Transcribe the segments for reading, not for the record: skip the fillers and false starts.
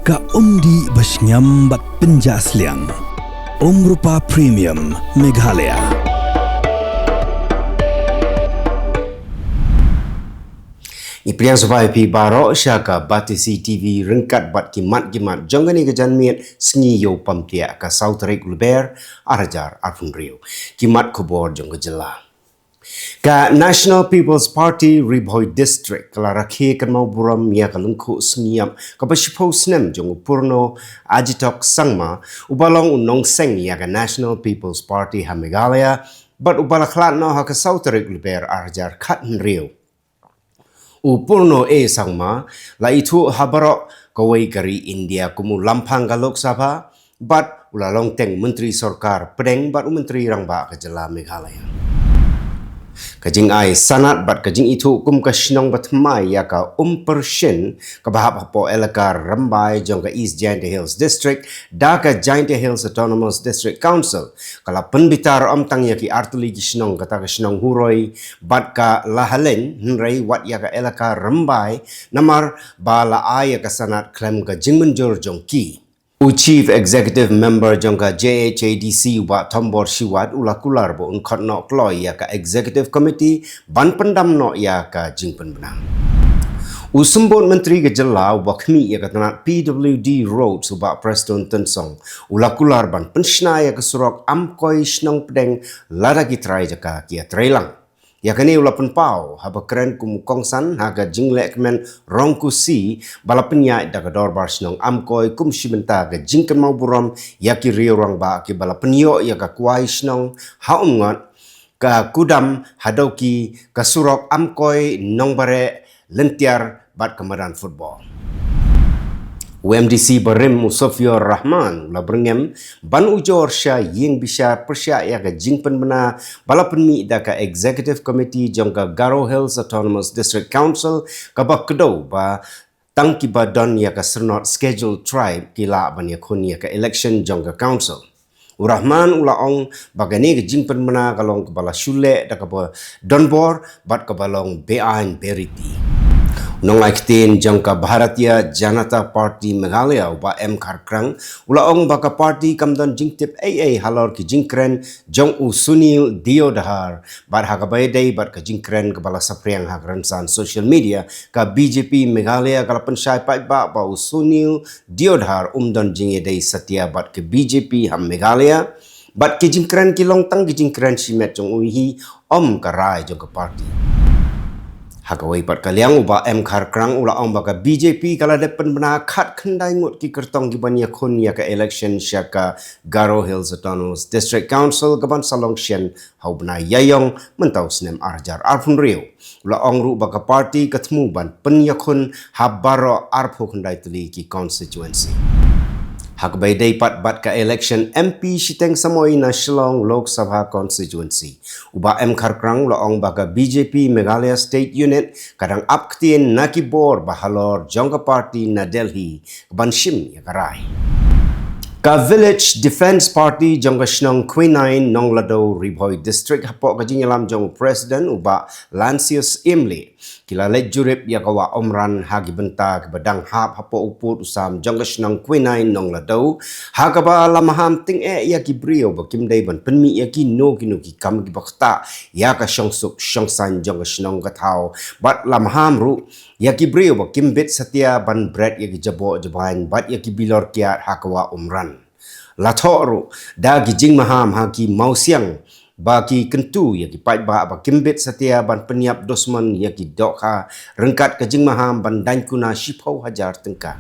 Ka umdi basnyam bat penjasliang. Rupa Premium Meghalaya. Ipriang supaya pi baro syaka batisi TV rengkat bat kimat jongani kejan miet sengi yo pamtia ka Tarik Lber arajar arfun rio kimat Khubor jong ke Jylla ka National People's Party Pyrthei District kala rakhe kan mau buram ya ka lengku sengiam ka pasipau snem jong purno ajitok sangma ubalong unong seng ya ka National People's Party ha Meghalaya bat ubala khlat no ha ka Tarik Lber arajar khat rio Upurno sangma la itu habaro kawai kari India kumu lampang ka Lok Sabha bat ulalong teng menteri sorkar pedeng bat menteri rangba ke Jylla Meghalaya. Kajing ai sanat bat kajing itu kum ka shinong bat mai ya ka pershin ka bahap hapo elakar rambai jong ka East Giant Hills District da ka Giant Hills Autonomous District Council kala penbitar tang ya ki artuli ki shinong kata ka shinong huroi bat ka lahalen nrei wat ya ka elakar rambai namar bala ai ya ka sanat klem ka jingmenjur jong ki Chief Executive Member jongka JHADC wa Tombor Siwat ulakular bo unkot no kloy ya ka Executive Committee ban pendam no ya ka jingpen benang. Usumbon Menteri ke Jylla wa kmi ya ka tanat PWD Road suba Preston Tensong ulakular ban penshna ya ka surok amkoi shnong pedeng lada ki trai jaka kia trailang. Ya kini ulapan pau haba keren kum kongsan haga jinglek men rongku si balapan ya daga dorbar sinong amkoi kum shibenta ga jingkan mau buram ya ki riorang ba ki balapan yo ya ka kuai sinong haumngot ka kudam hadauki ka surok amkoi nongbare lentiar bat kemadan football. UMDC Barim Musafir Rahman la berngem ban ujor sya ying bisa persya ya ka jingpen bena balapan mi da ka Executive Committee jongka Garo Hills Autonomous District Council ka ba kedo ba tangki badan ya ka Sernot Scheduled Tribe kila ban ya kun ya ka election jongka council. Urahman ulaong bagani ke jingpen bena kalong kebala syule da ka ba donbor bat kebalong beain beriti. Nong aikitin jangka Bharatiya Janata Party Meghalaya uba M Karkrang ulaong baka party kamdan jingtip AA halor ki jingkren jong u Sunil Diodhar bat hagabay day bat ka jingkren kebala sapriang hagransan social media ka BJP Meghalaya kalapan syai pa u Sunil Diodhar umdan jinge day satya bat ke BJP ham Meghalaya bat ki jingkren kilong tang ki jingkren simet jong uhi karai jong ka party. Hagawai pat kaliang uba M Karkrang ulaong baka BJP kala depan bena khat khandai ngut ki kertong ki banya khun ya ka election syaka Garo Hills Autonomous District Council gaban salong sien hau bena yayong mentau snem arjar arfun rio ulaong ru baka party ketemu ban penyakhun habaro arpho khandai tuli ki constituency. Hakbay day pat bat ka election MP siteng samoy na Shillong Lok Sabha constituency. Uba M Karkrang laong baga BJP Meghalaya State Unit kadang apktien nakibor bahalor jongka party na Delhi banshim ya karai. Ka Village Defense Party jongka shnong Quinine Nonglado Pyrthei District hapok kajinyalam jong President uba Lancius Imli. Kila lejurip ya kawa omran hagi benta ke badang hap hapo uput usam jongka shnong Quinine Nonglado hagaba lamaham ting ya ki brio bakim day ban penmi ya ki no ki kam ki bakta ya ka shongsuk shongsan jongka shnong gathau bat lamaham ru ya ki brio bakim bit satya ban bread ya ki jabo jaban bat ya ki bilor kiat hakawa omran Latoru da gijing maham haki mausiang bagi kentu ya ki pai ba kimbit setia ban peniap dosman ya ki dokha rengkat kejing maham ban dan kuna shipau hajar tengka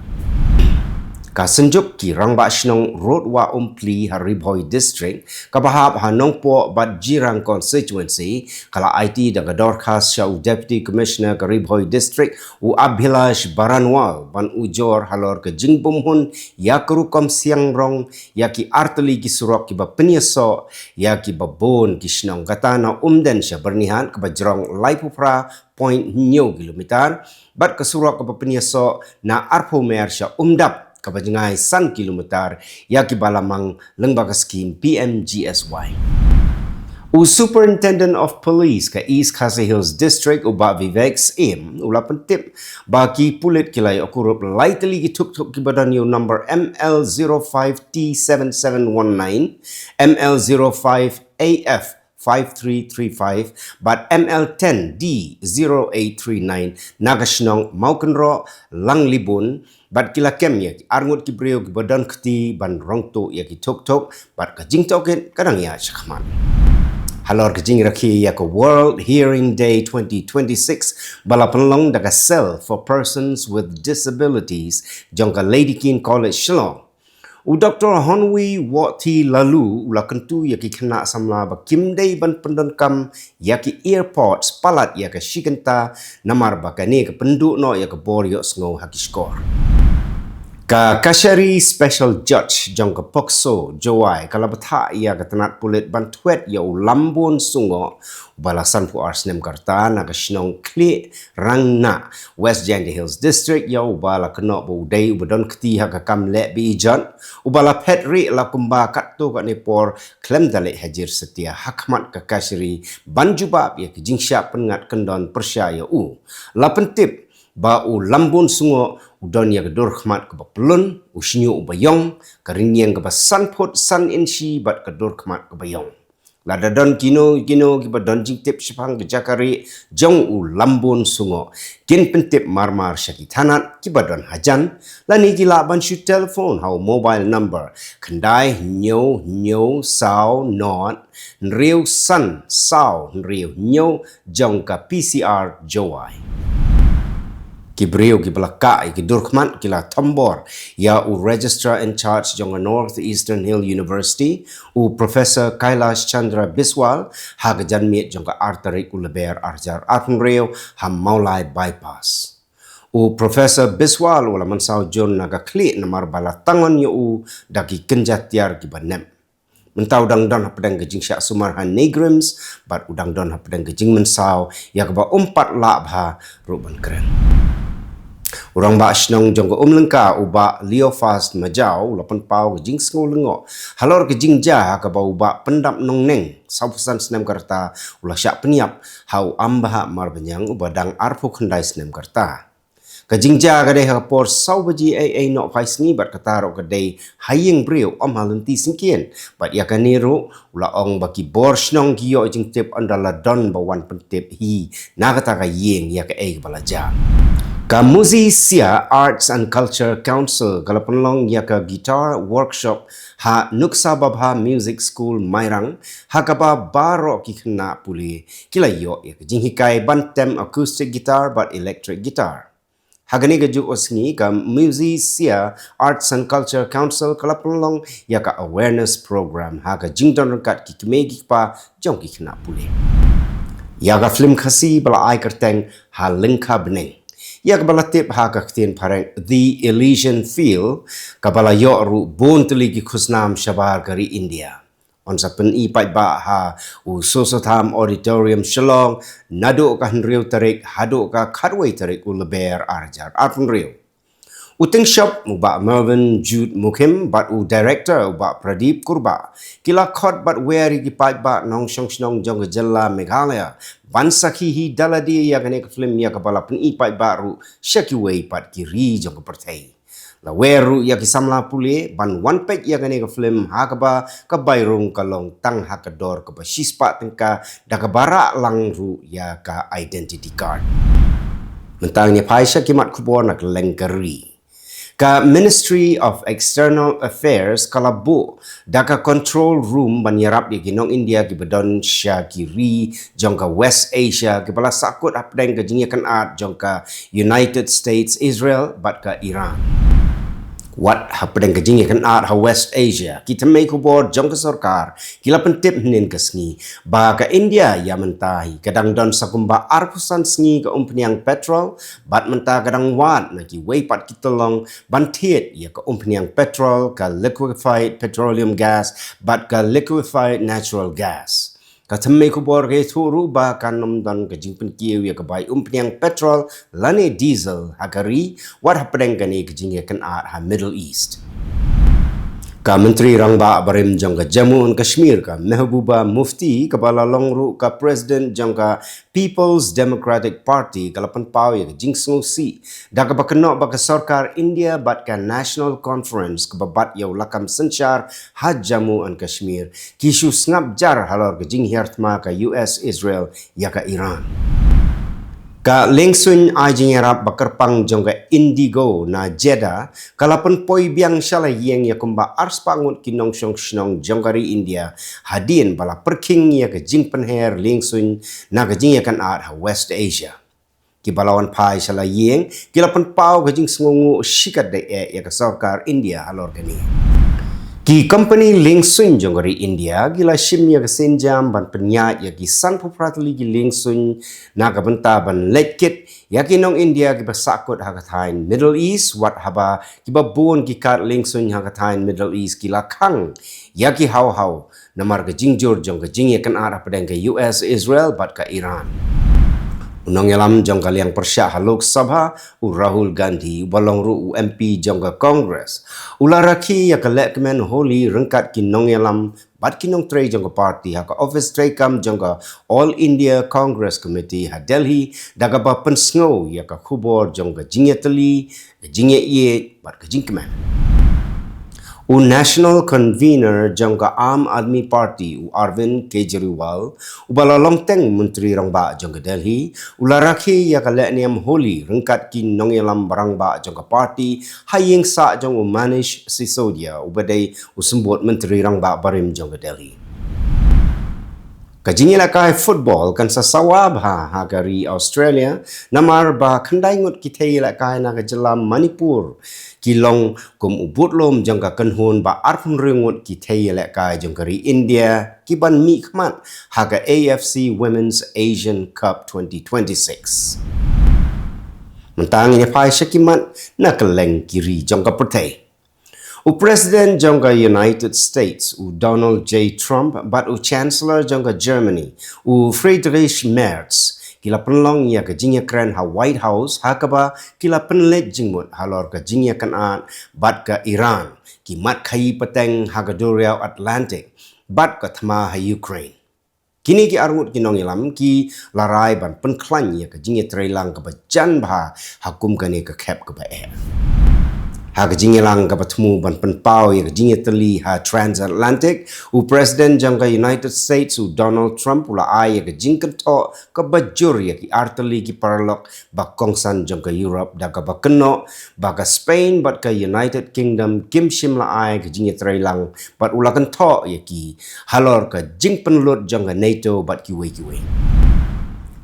ka senjuk ki rangba shnong road wa umpli Pyrthei District ka bahap hanong po bat jirang constituency kala IT da dorkas sya Deputy Commissioner ka Pyrthei District u Abhilash Baranwal ban ujor halor ke jingbum hun ya kerukom siang rong ya ki arteli ki surok ki ba penyeso ya ki babon ki shnong katana umden sya bernihan ke bajrong laipupra point nyo kilometer bat ke surok ke ba penyeso na arpo mer sya umdap kabajengai 1 kilometer ya ki balamang lengbaga skim PMGSY. Superintendent of Police ke East Khasi Hills District ubak Vivek Sim ula pentip bagi pulit kilai okurup lightly gituk-tuk ki badan you number ML05T7719 ML05AF 5335 but ML10D0839 Nagashnong Maukenro Langlibun but kila kem ya arngut ki brio ki badan kti ban rongto ya ki tok-tok but ka jingtoken kadang ya syakman. Halor kejing rakhi ya ke World Hearing Day 2026 bala penlong daga Cell for Persons with Disabilities jongka Lady King College Shillong. Dr. Honwi Wati lalu ula kentu ya ki kena samla ba kimdei ban pendonkam ya ki airports palat ya ke shikenta namar ba kani ke penduk no ya ke bor yo sngo haki skor. Ka Kashari Special Judge jong ke Pokso Jowai kala betha ia ke tenat pulit bantuet ya lambun sungo balasan pu arsnem karta na ke shnong kli rangna West Janda Hills District ya ubala kena bu dai ubadon kti ha ka kamle bi jan ubala petri la kumba katto ka nepor klem dale hajir setia hakmat ke Kashari banjubab ya ke jingsya pengat kendon persya ya la pentip ba lambun sungo udon ya gedor khmat ke pelun usnyu ubayong karinyang ke sanput san inshi bat gedor khmat ke bayong la dadon kino ki badon jingtip sipang ke jakari jong lambun sungo kin pentip marmar syakitanat ki badon hajan la ni gila ban shu telefon hau mobile number kendai nyo sao not nriu san sao nriu nyo jong ka PCR jowai Kibreo ki belaka ki durkman kila tombor ya registrar in charge jong Northeastern Hill University Professor Kailash Chandra Biswal ha janmiet jong Tarik Lber arjar atnreo ha maulai bypass Professor Biswal wala mansau jon naga kli namar bala tangon yu dagi kenjatiar ki banem mentau dang don hapdang gejing syak sumar han negrims bat udang don hapdang gejing mensau ya ba umpat la bha ruban keren Urang ba asnong jong ko lengka uba liofast majau lapan pau ke jing sngo lengo halor ke jing ja ka ba uba pendap nong neng sausan snem karta ula syak peniap hau ambah mar benyang uba dang arfu khandai snem karta ka jing ja ka dei ha por sau baji ai no phais ni bat kata ro ka dei hayeng breu om halenti singkien bat ya ka niru ula ong baki bor snong ki yo jing tip andala don ba wan pentip hi na kata ka yeng ya ka ai balaja Kamuzi Sia Arts and Culture Council kalapanlong ya ka guitar workshop ha Nuksa Babha Music School Mairang ha kaba baro ki khna puli kilayo ya jinghikai bantem acoustic guitar but electric guitar hagani ga juk osngi ka Muzi Sia Arts and Culture Council kalapanlong ya ka awareness program ha ka jingdon kat ki kmegi pa jong ki khna puli ya ka film khasi bala ai kerteng ha lengka beneng Ya kabala tip ha ka ktin pareng The Elysian Field kabala yo ru bon teligi khusnam shabar kari India. On sa pen I pai ba ha Sosotham Auditorium Shillong nado ka henriu tarik hado ka kharwai tarik Lber arjar atun riu. Uting shop uba Mervyn Jude Mukim but director uba Pradeep Kurba kila khot but weri ki pai ba nong shong jong Jylla Meghalaya bansaki hi daladi ya kane film ya kapala pen I pai baru shakiway pat kiri jong Pyrthei la weru ya ki samla pule ban one page ya kane film hakaba ka bairung kalong tang hakador ka shispa tengka dakabara lang ru ya ka identity card mentangnya paisha kimat Khubor nak lengkari ka Ministry of External Affairs kalabu daka control room banyarap di ginong India ki bedon syakiri jongka West Asia ki bala sakut apdeng ke jingyakan at jongka United States Israel bat ka Iran Wat hapdeng ke jingyakan at ha West Asia kita mai Khubor jongka sarkar kila pentip nin kesngi ba ka India ya mentahi kadang don sakumba arpusan sngi ka umpniang petrol bat menta kadang wat na ki weipat kita long bantiet ya ka umpniang petrol ka liquefied petroleum gas bat ka liquefied natural gas ka thammei Khubor ke thuru ba kanom don ka jingpen kieu ya ka bai umpniang petrol lane diesel hakari wat hapdeng ka ni ka jingyakan at ha Middle East Ka Menteri Rangba Barim jangka Jammu and Kashmir ka Mehbooba Mufti kepala longru ka Presiden jangka People's Democratic Party kalapan pau ya jingsu si da ka bakeno baka sarkar India bat ka National Conference ka babat yau lakam senchar ha Jammu and Kashmir kishu snap jar halor ka jing hiartma ka US Israel ya ka Iran. Ka lengsun ajing Arab bakerpang jongga Indigo na Jeddah kalapan poi biang shala yeng ya kumba ars pangut kinong syong shnong jonggari India hadien bala perking ya ke jing penher lengsun na ke jing ya kan art ha West Asia. Ki balawan pai shala yeng kilapan pau ke jing sengungu shikat de ya ke sarkar India halor kani. Ki company lengsun jonggari India gila shim ya kesenjam ban penyat ya ki sang pupratli ki lengsun na ka benta ban letkit ya ki nong India ki basakut hakatain Middle East wat haba ki babon ki kat lengsun hakatain Middle East ki lakang ya ki hau namar ka jingjur jong ka jing ya kan arah pedang ka US Israel bat ka Iran. Unang yalam jangka liang persya Lok Sabha u Rahul Gandhi balong ru u MP jangka Congress ularaki ya kelek kemen holi rengkat kinong yalam bat kinong tray jangka party haka office tray kam jangka All India Congress Committee ha Delhi daga ba pensngo ya ka Khubor jangka jingye teli jingye ye bat ka jingkemen. U National Convener jangka Aam Aadmi Party u Arvind Kejriwal u balalong teng Menteri Rangba jangka Delhi u laraki ya kalek niam holi rengkat ki nongyalam barangba jangka party hayeng sa jang u Manish Sisodia u badai u sembut Menteri Rangba Barim jangka Delhi. Kajingila kai football kan sasawab ha gari Australia namar ba kandai ngut kitei la kai na Jylla Manipur Kylleng kum ubutlom jangka kenhun ba arpun ringut kitei la kai jangkari India kiban mi khmat ha ka AFC Women's Asian Cup 2026. Mentang ni pai syakimat na Kylleng kiri jangka Pyrthei. U Presiden jangka United States, u Donald J. Trump, bat u Chancellor jangka Germany, u Friedrich Merz, kila penlong ya ke jingya keren ha White House, ha kaba kila penlet jingmut halor ke jingya kanat, bat ke Iran, ki mat kayi peteng ha ke Duriau Atlantic, bat ke thama ha Ukraine. Kini ki arngut kinong ilam ki larai ban penklan ya ke jingya trailang ke bajan bah hakum kani ke kep ke ba air. Ha kejingnya lang ka patemu ban penpau ya kejingnya teli ha transatlantic u Presiden jangka United States u Donald Trump ula ai ya kejing kentok ke bajur ya ki arteli ki paralok ba kongsan jangka Europe da ka ba kenok ba ka Spain bat ka United Kingdom kim shim la ai kejingnya trailang bat ula kentok ya ki halor ka jing penlut jangka NATO bat ki wei.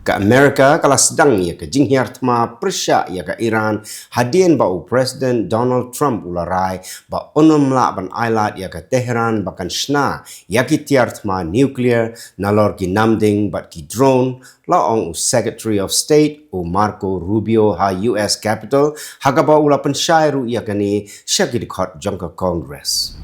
Ka Amerika kala sedang ya ke jinghiar thma persya ya ka Iran hadien ba u Presiden Donald Trump ularai ba onum la ban ailat ya ka Tehran bakan shna ya ki tiar thma nuclear nalor ki namding bat ki drone la ong u Secretary of State u Marco Rubio ha US Capitol haga ba ula pensyairu ya kani syakid khot jangka Congress.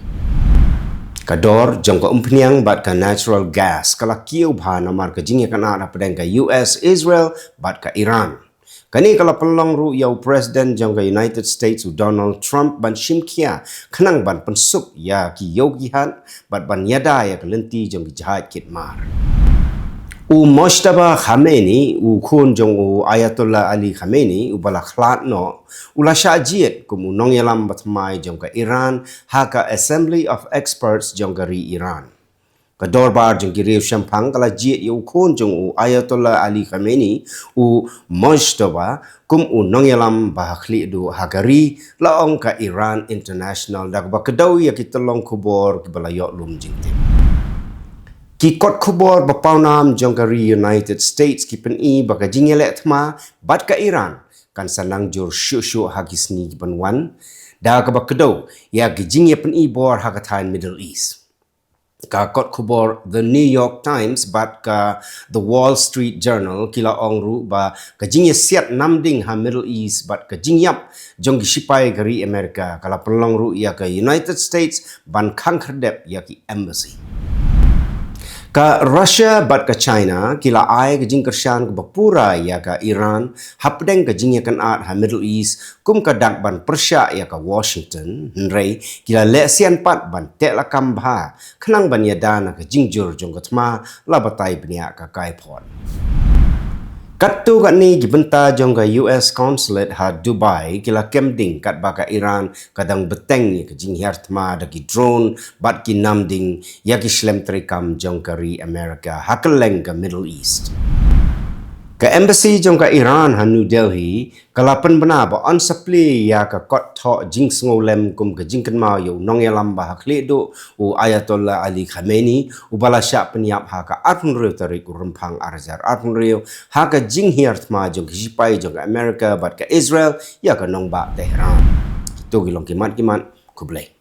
Kador jangka umpniang bat ka natural gas kala kieu bha namar ka jingya kana ada pedang ka US Israel bat ka Iran. Kani kala pelong ru yau Presiden jangka United States u Donald Trump ban shimkia kanang ban pensuk ya ki yogihan bat ban yada ya kelenti jangki jahat kitmar. U Moshtaba Khamenei u khun jong u Ayatollah Ali Khamenei u bala khlat no ula syajiet kum nong yalam batmai jong ka Iran ha ka Assembly of Experts jong gari Iran. Ka dorbar jong ki riu shampang kala jiet u khun jong u Ayatollah Ali Khamenei u Moshtaba kum u nong yalam bahakhli du ha gari laong ka Iran International dak ba kedau ya ki telong Khubor ki bala yok lum jingtim. Ki kot Khubor bapau nam jongkari United States ki peni baka jingelek thma bat ka Iran kan sanang jur syu hakisni ki penwan da ka bakedo ya ki jingye peni bor hakatain Middle East. Ka kot Khubor The New York Times bat ka The Wall Street Journal kila ongru ba ka jingye siat namding ha Middle East bat ka jingyap jong ki sipai gari Amerika kala pelongru ya ka United States ban khang kherdep ya ki embassy. Ka Russia bat ka China kila ai ka jing kershan ka bapura ya ka Iran hapdeng ka jing ya kan at ha Middle East kum ka dak ban Persia ya ka Washington nrei kila le sian pat ban tek la kam bha khnang ban ya dana ka jing jur jong ka thma la batai bnia ka kai phot kat tu kat ni jibenta jong ka US consulate ha Dubai kila kemding kat baka Iran kadang beteng ya ka jing hiar thma da ki drone bat ki namding ya ki shlem trikam jong ka ri America ha Kylleng ka Middle East ka embassy jong ka Iran ha New Delhi kalapan bana ba on supply ya ka kot tho jing sngolem kum ka jing kan ma yo nong ya lamba ha khle do u Ayatollah Ali Khamenei u bala sha penyap ha ka arpun rew tarik rumpang arzar arpun rew ha ka jing hiar thma jong ki pai jong ka America bat ka Israel ya ka nong ba Tehran tu gilong kimat Khubor